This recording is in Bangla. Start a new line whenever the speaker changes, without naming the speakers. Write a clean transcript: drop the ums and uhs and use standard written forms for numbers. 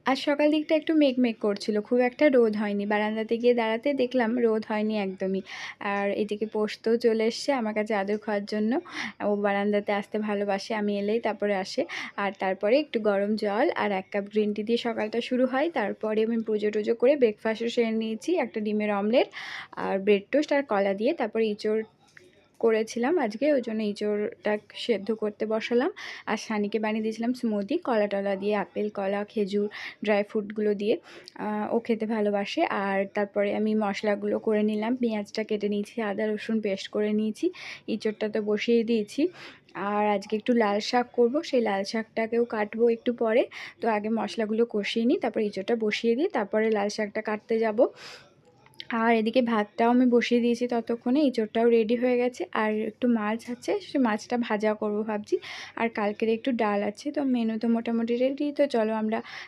আজ সকাল দিকটা একটু মেঘ করছিল। খুব একটা রোদ হয়নি। বারান্দাতে গিয়ে দাঁড়াতে দেখলাম রোদ হয়নি একদমই। আর এদিকে পোস্তও চলে এসছে আমার কাছে আদর খাওয়ার জন্য। ও বারান্দাতে আসতে ভালোবাসে। আমি এলেই তারপরে আসে। আর তারপরে একটু গরম জল আর ১ কাপ গ্রিন টি দিয়ে সকালটা শুরু হয়। তারপরে আমি পুজো-টুজো করে ব্রেকফাস্টও সেরে নিয়েছি। একটা ডিমের অমলেট আর ব্রেড টোস্ট আর কলা দিয়ে। তারপরে ইঁচড় করেছিলাম আজকে, ওই জন্য ইঁচড়টা সেদ্ধ করতে বসালাম। আর সানিকে বানিয়ে দিয়েছিলাম স্মুদি কলা টলা দিয়ে, আপেল, কলা, খেজুর, ড্রাই ফ্রুটগুলো দিয়ে। ও খেতে ভালোবাসে। আর তারপরে আমি মশলাগুলো করে নিলাম। পেঁয়াজটা কেটে নিয়েছি, আদা রসুন পেস্ট করে নিয়েছি, ইঁচড়টা তো বসিয়ে দিয়েছি। আর আজকে একটু লাল শাক করব, সেই লাল শাকটাকেও কাটবো একটু পরে। তো আগে মশলাগুলো কষিয়ে নিই, তারপরে ইঁচড়টা বসিয়ে দিই, তারপরে লাল শাকটা কাটতে যাব। আর এদিকে ভাতটাও আমি বসিয়ে দিয়েছি, ততক্ষণে এঁচোড়টাও রেডি হয়ে গেছে। আর একটু মাছ আছে, সে মাছটা ভাজা করব ভাবছি। আর কালকের একটু ডাল আছে, তো মেনু তো মোটামুটি রেডি। তো চলো আমরা